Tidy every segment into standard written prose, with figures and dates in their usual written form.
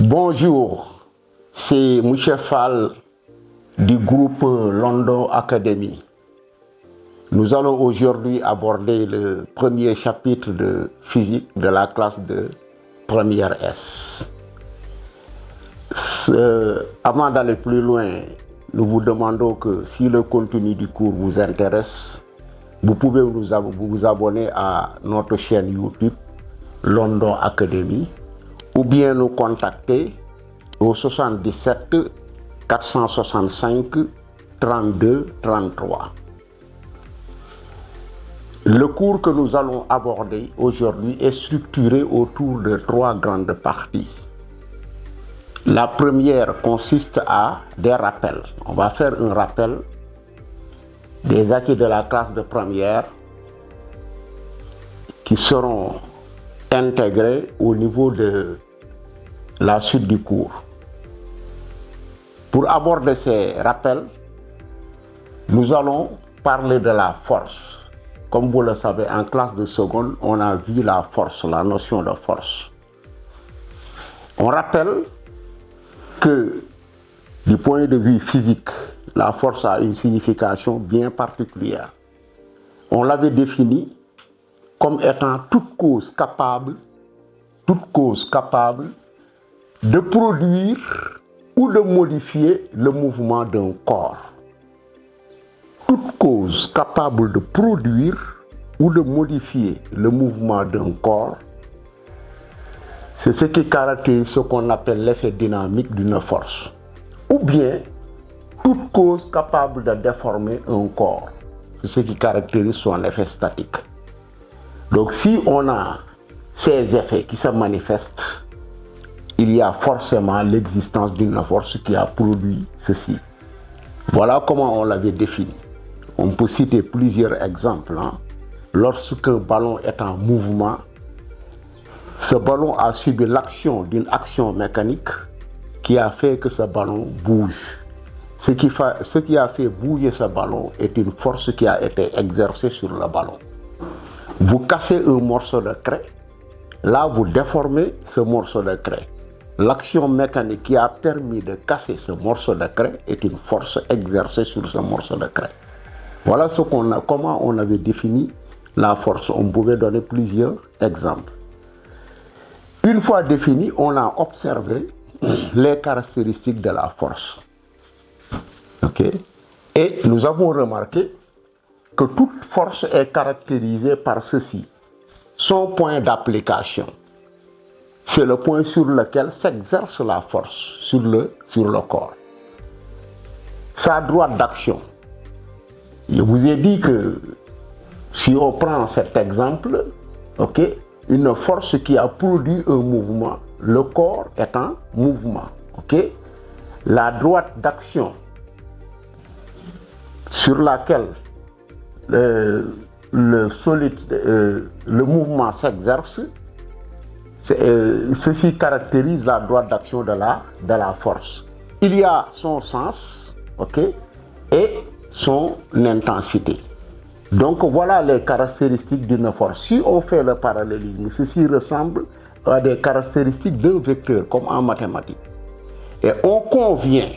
Bonjour, c'est Michel Fall du groupe London Academy. Nous allons aujourd'hui aborder le premier chapitre de physique de la classe de première S. Avant d'aller plus loin, nous vous demandons que si le contenu du cours vous intéresse, vous pouvez vous abonner à notre chaîne YouTube London Academy ou bien nous contacter au 77 465 32 33. Le cours que nous allons aborder aujourd'hui est structuré autour de 3 grandes parties. La première consiste à des rappels. On va faire un rappel des acquis de la classe de première qui seront intégrés au niveau de la suite du cours. Pour aborder ces rappels, nous allons parler de la force. Comme vous le savez, en classe de seconde, on a vu la force, la notion de force. On rappelle que du point de vue physique, la force a une signification bien particulière. On l'avait définie comme étant toute cause capable de produire ou de modifier le mouvement d'un corps. Toute cause capable de produire ou de modifier le mouvement d'un corps, c'est ce qui caractérise ce qu'on appelle l'effet dynamique d'une force. Ou bien, toute cause capable de déformer un corps, c'est ce qui caractérise son effet statique. Donc si on a ces effets qui se manifestent, il y a forcément l'existence d'une force qui a produit ceci. Voilà comment on l'avait défini. On peut citer plusieurs exemples. Lorsqu'un ballon est en mouvement, ce ballon a subi l'action d'une action mécanique qui a fait que ce ballon bouge. Ce qui a fait bouger ce ballon est une force qui a été exercée sur le ballon. Vous cassez un morceau de craie, là vous déformez ce morceau de craie. L'action mécanique qui a permis de casser ce morceau de craie est une force exercée sur ce morceau de craie. Voilà comment on avait défini la force. On pouvait donner plusieurs exemples. Une fois défini, on a observé les caractéristiques de la force. Et nous avons remarqué que toute force est caractérisée par ceci. Son point d'application, c'est le point sur lequel s'exerce la force sur le corps. Sa droite d'action. Je vous ai dit que si on prend cet exemple, une force qui a produit un mouvement, le corps est en mouvement. La droite d'action sur laquelle le mouvement s'exerce, ceci caractérise la droite d'action de la force. Il y a son sens, et son intensité. Donc voilà les caractéristiques d'une force. Si on fait le parallélisme, ceci ressemble à des caractéristiques d'un vecteur, comme en mathématiques. Et on convient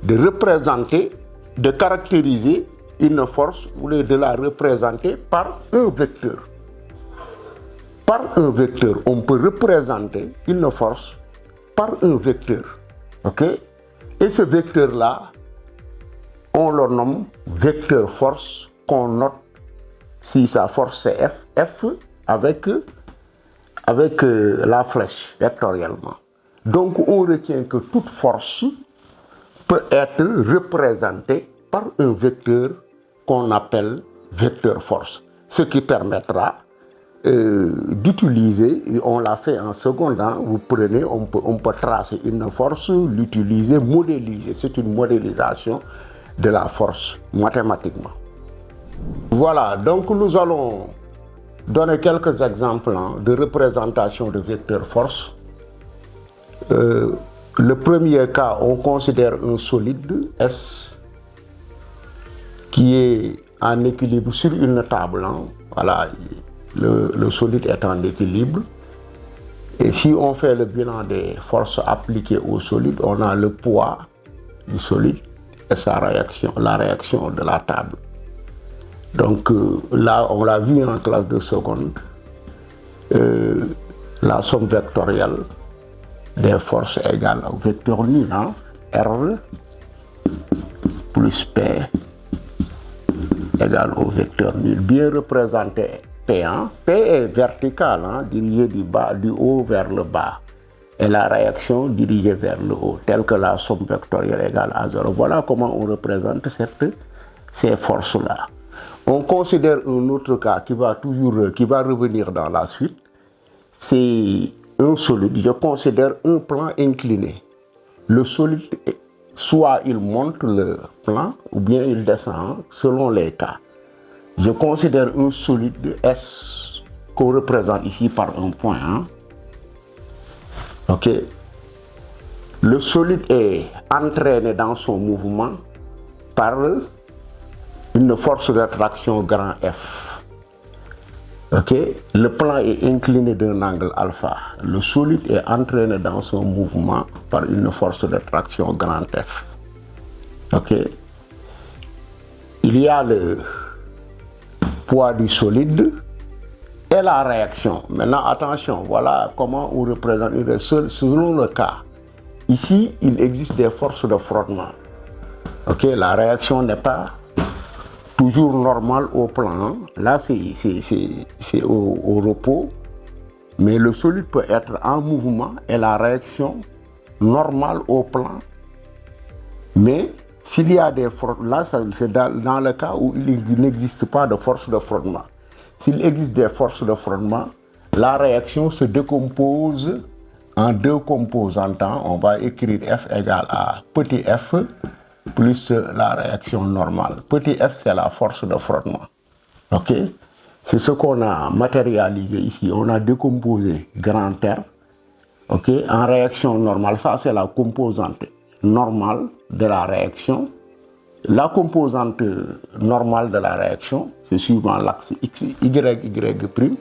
de représenter, de caractériser une force ou de la représenter par un vecteur. Par un vecteur, on peut représenter une force par un vecteur. Et ce vecteur-là, on le nomme vecteur force, qu'on note si sa force c'est F avec la flèche vectoriellement. Donc on retient que toute force peut être représentée par un vecteur qu'on appelle vecteur force. Ce qui permettra d'utiliser, on l'a fait en seconde, vous prenez, on peut tracer une force, l'utiliser, modéliser. C'est une modélisation de la force mathématiquement. Voilà, donc nous allons donner quelques exemples de représentation de vecteur force. Le premier cas, on considère un solide S qui est en équilibre sur une table. Voilà, le solide est en équilibre Et si on fait le bilan des forces appliquées au solide, on a le poids du solide et sa réaction, la réaction de la table. Donc là, on l'a vu en classe de seconde, la somme vectorielle des forces égale au vecteur nul, hein, R plus P égale au vecteur nul, bien représenté P. Hein. P est vertical, hein, dirigé du haut vers le bas, et la réaction dirigée vers le haut, telle que la somme vectorielle égale à 0. Voilà comment on représente ces forces-là. On considère un autre cas qui va revenir dans la suite. C'est un solide. Je considère un plan incliné. Le solide, soit il monte le plan ou bien il descend, selon les cas. Je considère un solide S qu'on représente ici par un point. Hein. Ok. Le solide est entraîné dans son mouvement par une force d'attraction grand F. Ok. Le plan est incliné d'un angle alpha. Le solide est entraîné dans son mouvement par une force d'attraction grand F. Ok. Il y a le poids du solide et la réaction. Maintenant, attention, voilà comment on représente selon le cas. Ici, il existe des forces de frottement. Ok, la réaction n'est pas toujours normale au plan. Là, c'est au repos. Mais le solide peut être en mouvement et la réaction normale au plan. Mais s'il y a des frottements, là, c'est dans le cas où il n'existe pas de force de frottement. S'il existe des forces de frottement, la réaction se décompose en deux composantes. On va écrire F égale à petit f plus la réaction normale. Petit f, c'est la force de frottement. Ok? C'est ce qu'on a matérialisé ici. On a décomposé grand R, ok, en réaction normale. Ça, c'est la composante normale de la réaction. La composante normale de la réaction, c'est suivant l'axe X, Y, Y'.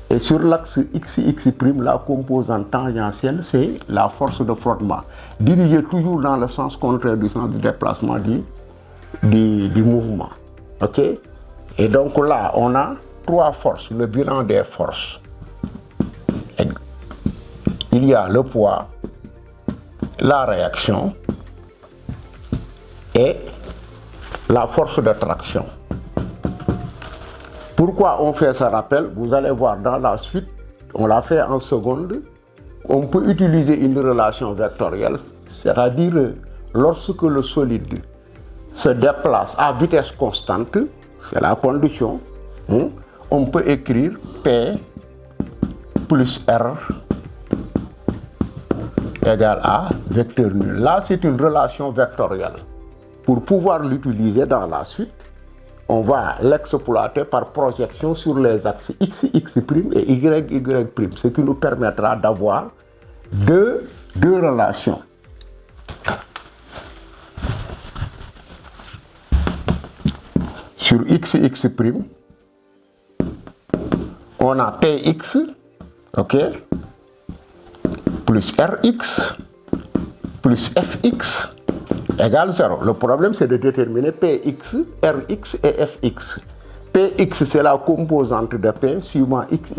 Et sur l'axe X, X', la composante tangentielle, c'est la force de frottement, dirigée toujours dans le sens contraire du sens du déplacement du mouvement. Ok? Et donc là, on a trois forces, le bilan des forces. Il y a le poids, la réaction et la force d'attraction. Pourquoi on fait ce rappel? Vous allez voir dans la suite, on l'a fait en seconde. On peut utiliser une relation vectorielle, c'est-à-dire lorsque le solide se déplace à vitesse constante, c'est la condition, on peut écrire P plus R égale à vecteur nul. Là, c'est une relation vectorielle. Pour pouvoir l'utiliser dans la suite, on va l'exploiter par projection sur les axes X, X' et Y, Y', ce qui nous permettra d'avoir deux relations. Sur X, X', on a Px, ok, plus Rx, plus Fx, égale 0. Le problème, c'est de déterminer Px, Rx et Fx. Px, c'est la composante de P suivant X'.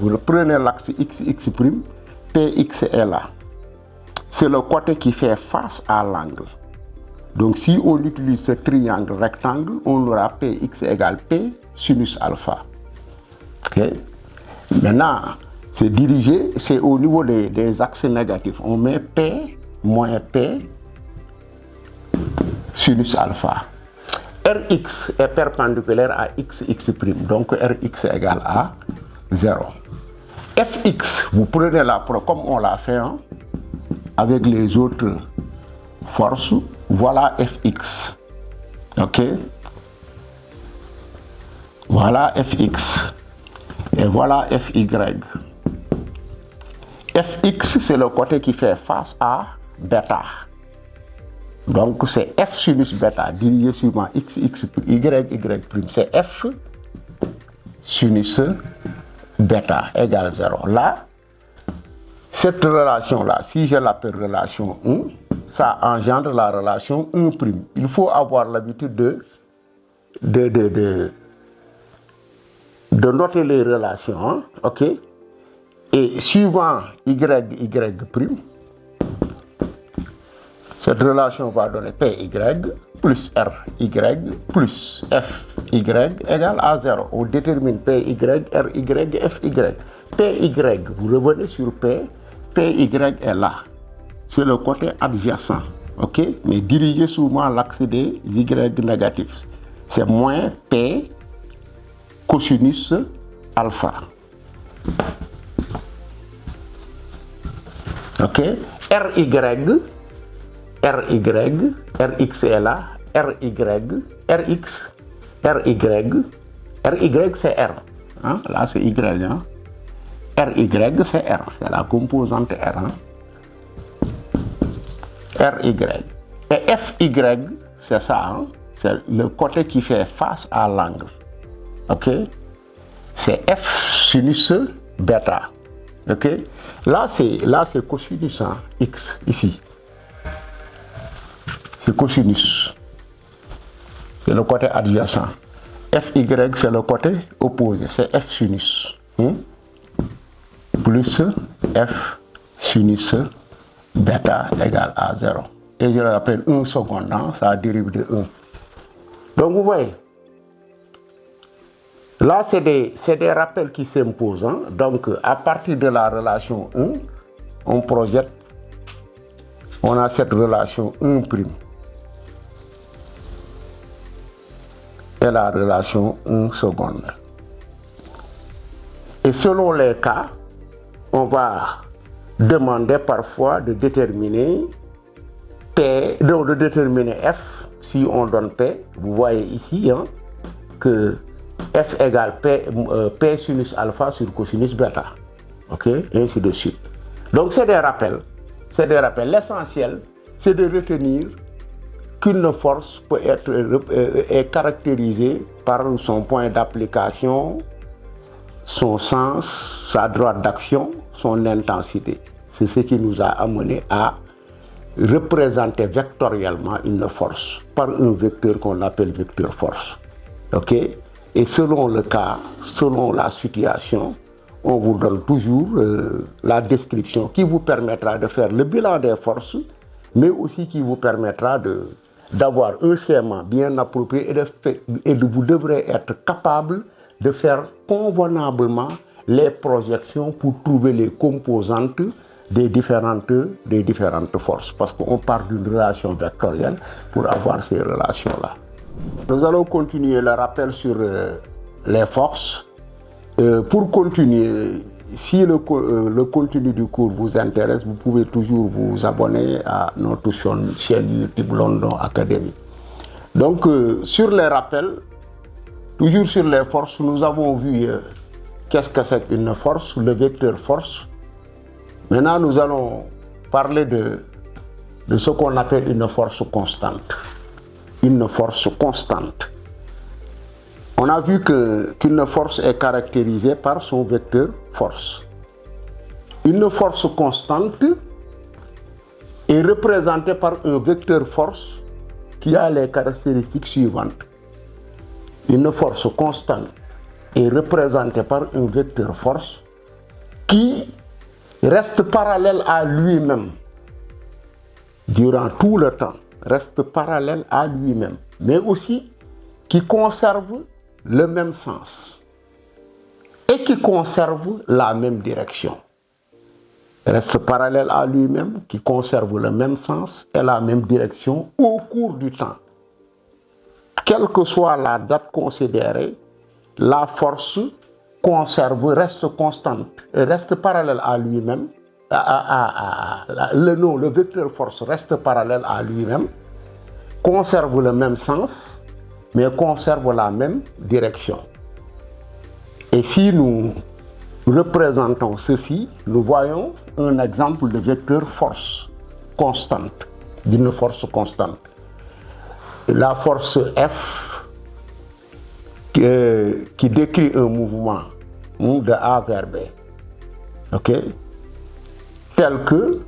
Vous prenez l'axe X', Px est là. C'est le côté qui fait face à l'angle. Donc, si on utilise ce triangle rectangle, on aura Px égale P sinus alpha. Okay. Maintenant, c'est dirigé, c'est au niveau des axes négatifs. On met P moins P sinus alpha. Rx est perpendiculaire à X', donc Rx égale à 0. Fx, vous prenez la preuve comme on l'a fait avec les autres forces. Voilà Fx. Ok. Voilà Fx. Et voilà Fy. Fx, c'est le côté qui fait face à bêta. Donc c'est F sinus bêta dirigé suivant X', Y'. C'est F sinus bêta égale 0. Là, cette relation-là, si je l'appelle relation 1, ça engendre la relation 1'. Il faut avoir l'habitude de noter les relations, hein, ok? Et suivant y, cette relation va donner PY plus RY plus FY égale à 0. On détermine PY, RY, FY. PY, vous revenez sur P, PY est là. C'est le côté adjacent, ok? Mais dirigez souvent l'axe des Y négatifs. C'est moins P cosinus alpha. Ok? RX est là, RY c'est R. Hein? Là c'est Y. Hein? RY c'est R, c'est la composante R. Hein? RY. Et FY, c'est ça, hein? C'est le côté qui fait face à l'angle. Ok? C'est F sinus bêta. Ok? Là c'est cosinus, hein? X, ici. C'est cosinus. C'est le côté adjacent. FY, c'est le côté opposé. C'est F sinus. Plus F sinus bêta égale à 0. Et je le rappelle 1 seconde, hein, ça dérive de 1. Donc vous voyez, là c'est des rappels qui s'imposent. Hein. Donc à partir de la relation 1, on projette, on a cette relation 1'. Et la relation 1 seconde. Et selon les cas, on va demander parfois de déterminer P, de déterminer F si on donne P. Vous voyez ici, hein, que F égale P sinus alpha sur cosinus bêta. Ok, et ainsi de suite. Donc c'est des rappels. C'est des rappels. L'essentiel, c'est de retenir qu'une force peut être est caractérisée par son point d'application, son sens, sa droite d'action, son intensité. C'est ce qui nous a amené à représenter vectoriellement une force par un vecteur qu'on appelle vecteur force. Ok? Et selon le cas, selon la situation, on vous donne toujours la description qui vous permettra de faire le bilan des forces, mais aussi qui vous permettra d'avoir un schéma bien approprié et vous devrez être capable de faire convenablement les projections pour trouver les composantes des différentes forces. Parce qu'on part d'une relation vectorielle pour avoir ces relations-là. Nous allons continuer le rappel sur les forces. Pour continuer, si le contenu du cours vous intéresse, vous pouvez toujours vous abonner à notre chaîne YouTube London Academy. Donc, sur les rappels, toujours sur les forces, nous avons vu qu'est-ce que c'est qu'une force, le vecteur force. Maintenant, nous allons parler de ce qu'on appelle une force constante. Une force constante. On a vu qu'une force est caractérisée par son vecteur force. Une force constante est représentée par un vecteur force qui a les caractéristiques suivantes. Une force constante est représentée par un vecteur force qui reste parallèle à lui-même durant tout le temps, reste parallèle à lui-même, mais aussi qui conserve le même sens et qui conserve la même direction. Reste parallèle à lui-même, qui conserve le même sens et la même direction au cours du temps. Quelle que soit la date considérée, la force reste constante, reste parallèle à lui-même. Le vecteur force reste parallèle à lui-même, conserve le même sens, mais conserve la même direction. Et si nous représentons ceci, nous voyons un exemple de vecteur force constante, d'une force constante. La force F qui décrit un mouvement de A vers B. Ok? tel que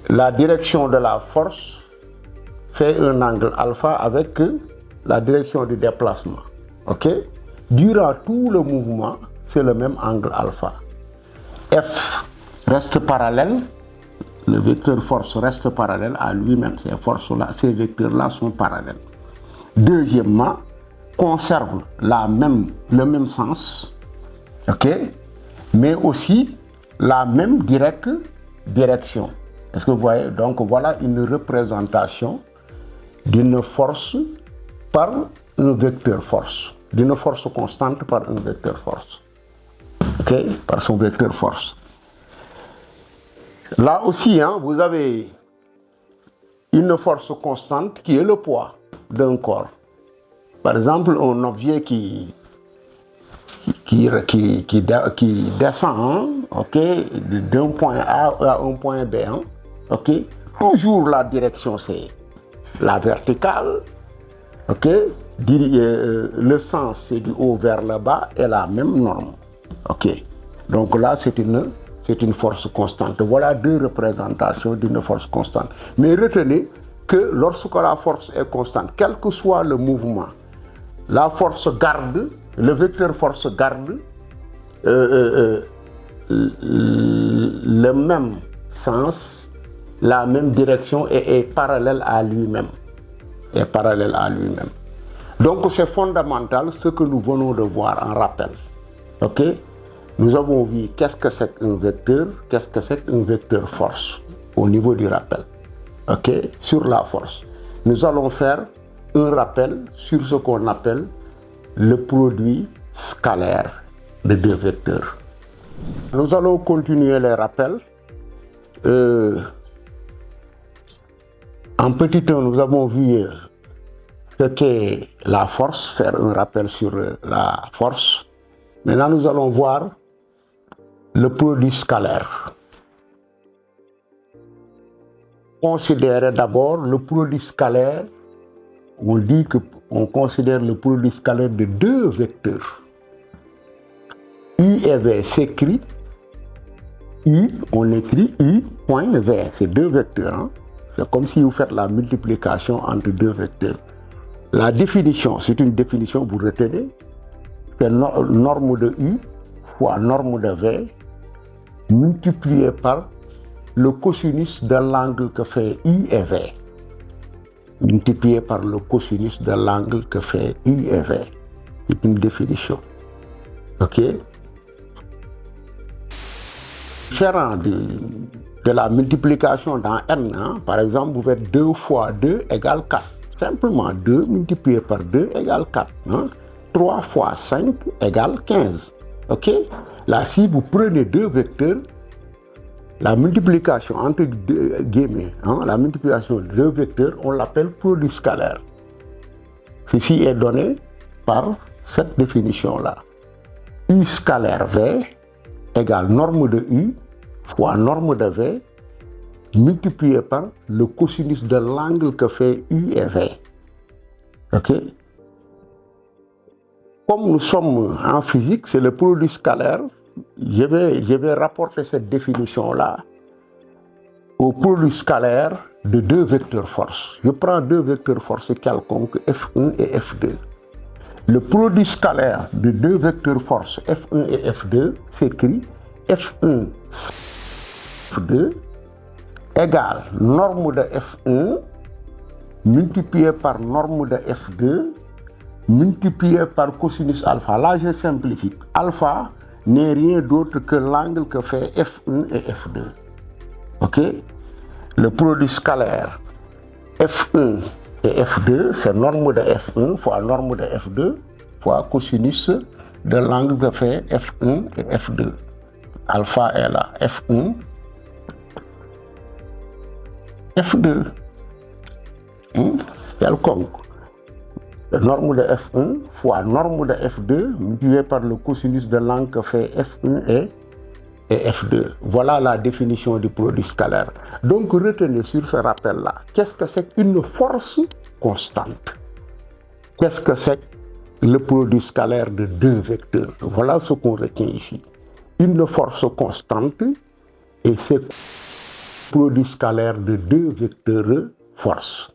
la direction de la force fait un angle alpha avec la direction du déplacement. Ok? Durant tout le mouvement, c'est le même angle alpha. F reste parallèle, le vecteur force reste parallèle à lui-même. Ces forces-là, ces vecteurs-là sont parallèles. Deuxièmement, conserve le même sens, ok, mais aussi la même direction. Est-ce que vous voyez? Donc voilà une représentation d'une force par un vecteur force, d'une force constante par un vecteur force, ok, par son vecteur force. Là aussi, vous avez une force constante qui est le poids d'un corps. Par exemple, un objet qui descend, ok, d'un point A à un point B, ok, toujours la direction c'est la verticale, ok, le sens c'est du haut vers le bas et la même norme, ok. Donc là c'est une force constante. Voilà deux représentations d'une force constante. Mais retenez que lorsque la force est constante, quel que soit le mouvement, la force garde, le vecteur force garde le même sens, la même direction et est parallèle à lui-même. Donc c'est fondamental ce que nous venons de voir en rappel. Ok? Nous avons vu qu'est-ce que c'est qu'un vecteur, qu'est-ce que c'est qu'un vecteur force au niveau du rappel. Ok? Sur la force. Nous allons faire un rappel sur ce qu'on appelle le produit scalaire de deux vecteurs. Nous allons continuer les rappels. En petit 1, nous avons vu ce qu'est la force, faire un rappel sur la force. Maintenant, nous allons voir le produit scalaire. Considérez d'abord le produit scalaire. On dit qu'on considère le produit scalaire de deux vecteurs. U et V s'écrit U, on écrit U point V. C'est deux vecteurs. C'est comme si vous faites la multiplication entre deux vecteurs. La définition, c'est une définition, vous retenez. C'est norme de U fois norme de V multiplié par le cosinus de l'angle que fait U et V. Multiplié par le cosinus de l'angle que fait U et V. C'est une définition. Ok? Différent de la multiplication dans n, par exemple, vous faites 2 fois 2 égale 4. Simplement 2 multiplié par 2 égale 4. 3 fois 5 égale 15. Ok? Là, si vous prenez deux vecteurs, la multiplication entre guillemets, la multiplication de deux vecteurs, on l'appelle produit scalaire. Ceci est donné par cette définition-là. U scalaire V égale norme de U fois norme de V multiplié par le cosinus de l'angle que fait U et V. Ok? Comme nous sommes en physique, c'est le produit scalaire. Je vais rapporter cette définition-là au produit scalaire de deux vecteurs force. Je prends deux vecteurs force quelconques, F1 et F2. Le produit scalaire de deux vecteurs force F1 et F2 s'écrit F1 F2 égale norme de F1 multiplié par norme de F2 multiplié par cosinus alpha. Là, je simplifie. Alpha n'est rien d'autre que l'angle que fait F1 et F2. Ok? Le produit scalaire F1 et F2, c'est norme de F1 fois norme de F2 fois cosinus de l'angle que fait F1 et F2. Alpha est là. F1, F2. Quelconque. Norme de F1 fois norme de F2 multiplié par le cosinus de l'angle que fait F1 et F2. Voilà la définition du produit scalaire. Donc retenez sur ce rappel-là, qu'est-ce que c'est qu'une force constante? Qu'est-ce que c'est le produit scalaire de deux vecteurs? Voilà ce qu'on retient ici. Une force constante et c'est produit scalaire de deux vecteurs force.